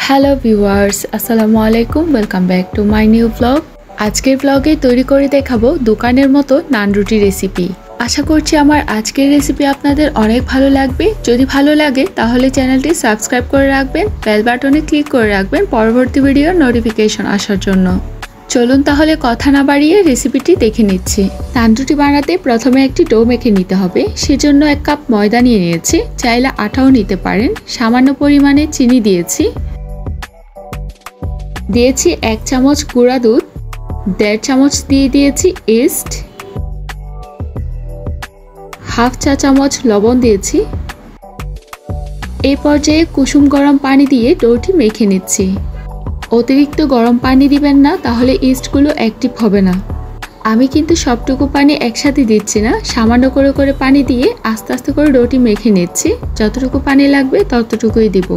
Hello viewers, আসসালামু আলাইকুম। Welcome back to my new blog. আজকের ব্লগে তৈরি করে দেখাবো দোকানের মতো নান রুটি রেসিপি। আশা করছি আমার আজকের রেসিপি আপনাদের অনেক ভালো লাগবে। যদি ভালো লাগে তাহলে চ্যানেলটি সাবস্ক্রাইব করে রাখবেন, বেল বাটনে ক্লিক করে রাখবেন পরবর্তী ভিডিওর নোটিফিকেশন আসার জন্য। চলুন তাহলে কথা না বাড়িয়ে রেসিপিটি দেখে নিচ্ছি। নান রুটি বানাতে প্রথমে একটি ডো মেখে নিতে হবে। সেজন্য 1 কাপ ময়দা নিয়ে নিয়েছি, চাইলে আটাও নিতে পারেন। সামান্য পরিমাণে চিনি দিয়েছি, 1 চামচ গুঁড়া দুধ, 1.5 চামচ দিয়ে দিয়েছি ইস্ট, 1/2 চা চামচ লবণ দিয়েছি। এই পর্যায়ে কুসুম গরম পানি দিয়ে ডোটি মেখে নিচ্ছি। অতিরিক্ত গরম পানি দিবেন না, তাহলে ইস্টগুলো অ্যাক্টিভ হবে না। আমি কিন্তু সবটুকু পানি একসাথে দিচ্ছি না, সামান্য করে করে পানি দিয়ে আস্তে আস্তে করে ডোটি মেখে নিচ্ছি। যতটুকু পানি লাগবে ততটুকুই দিব।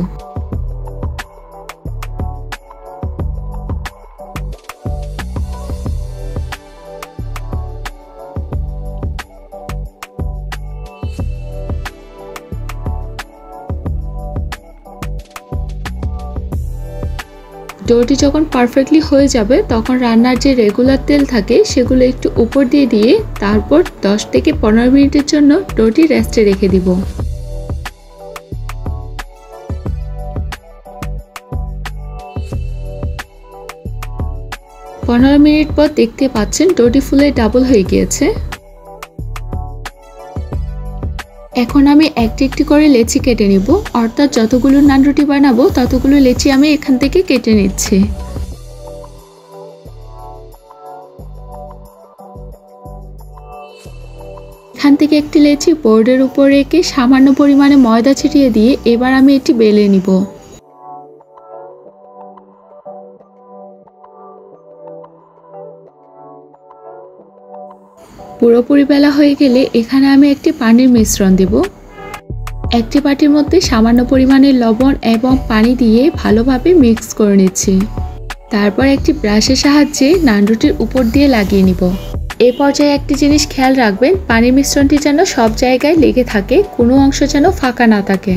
ডোটি যখন পারফেক্টলি হয়ে যাবে তখন রান্নার যে রেগুলার তেল থাকে সেগুলো একটু উপর দিয়ে তারপর 10 থেকে 15 মিনিটের জন্য ডোটি রেস্টে রেখে দিব। পনেরো মিনিট পর দেখতে পাচ্ছেন ডোটি ফুলে ডাবল হয়ে গিয়েছে। এখন আমি একটি করে লেচি কেটে নিব, অর্থাৎ যতগুলো নান রুটি বানাবো ততগুলো লেচি আমি এখান থেকে কেটে নিচ্ছি। এখান থেকে একটি লেচি বোর্ডের উপর রেখে সামান্য পরিমাণে ময়দা ছিটিয়ে দিয়ে এবার আমি এটি বেলে নিব। পুরোপুরি বেলা হয়ে গেলে এখানে আমি একটি পানির মিশ্রণ দেব। একটি বাটির মধ্যে সামান্য পরিমাণে লবণ এবং পানি দিয়ে ভালোভাবে মিক্স করে নিচ্ছি। তারপর একটি ব্রাশের সাহায্যে নান রুটির উপর দিয়ে লাগিয়ে নিব। এই পর্যায়ে একটি জিনিস খেয়াল রাখবেন, পানির মিশ্রণটি যেন সব জায়গায় লেগে থাকে, কোনো অংশ যেন ফাঁকা না থাকে।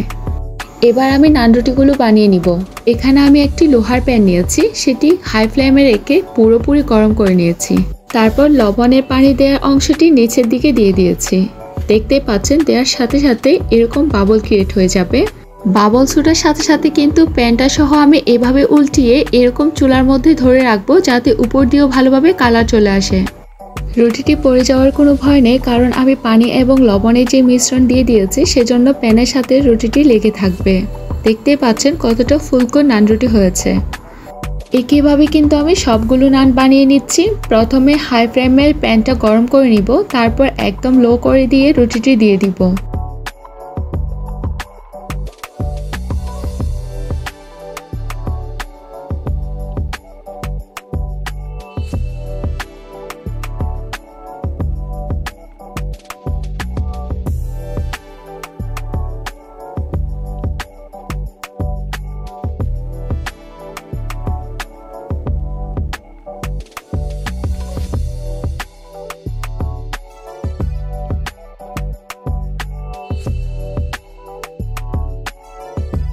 এবার আমি নান রুটিগুলো বানিয়ে নিব। এখানে আমি একটি লোহার প্যান নিয়েছি, সেটি হাই ফ্লেমে রেখে পুরোপুরি গরম করে নিয়েছি। তারপর লবণের পানি দেওয়ার অংশটি নিচের দিকে দিয়ে দিয়েছি। দেখতে পাচ্ছেন দেওয়ার সাথে সাথে এরকম বাবল ক্রিয়েট হয়ে যাবে। বাবল ছুটার সাথে সাথে কিন্তু প্যানটা সহ আমি এভাবে উল্টিয়ে এরকম চুলার মধ্যে ধরে রাখবো, যাতে উপর দিয়েও ভালোভাবে কালার চলে আসে। রুটিটি পড়ে যাওয়ার কোনো ভয় নেই, কারণ আমি পানি এবং লবণের যে মিশ্রণ দিয়ে দিয়েছি সেজন্য প্যানের সাথে রুটিটি লেগে থাকবে। দেখতে পাচ্ছেন কতটা ফুলকো নান রুটি হয়েছে। একইভাবে কিন্তু আমি সবগুলো নান বানিয়ে নিচ্ছি। প্রথমে হাই ফ্লেমের প্যানটা গরম করে নিব, তারপর একদম লো করে দিয়ে রুটিটি দিয়ে দিব।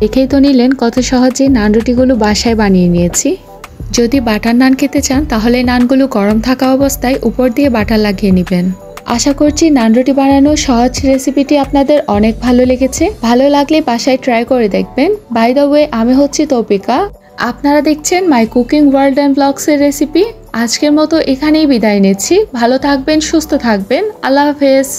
দেখেই তো নিলেন কত সহজে নান রুটিগুলো বাসায় বানিয়ে নিয়েছি। যদি বাটার নান খেতে চান তাহলে নানগুলো গরম থাকা অবস্থায় উপর দিয়ে বাটার লাগিয়ে নেবেন। আশা করছি নান রুটি বানানোর সহজ রেসিপিটি আপনাদের অনেক ভালো লেগেছে। ভালো লাগলে বাসায় ট্রাই করে দেখবেন। বাই দ্য ওয়ে, আমি হচ্ছি তৌফিকা, আপনারা দেখছেন মাই কুকিং ওয়ার্ল্ড অ্যান্ড ব্লগসের রেসিপি। আজকের মতো এখানেই বিদায় নিচ্ছি। ভালো থাকবেন, সুস্থ থাকবেন। আল্লাহ হাফেজ।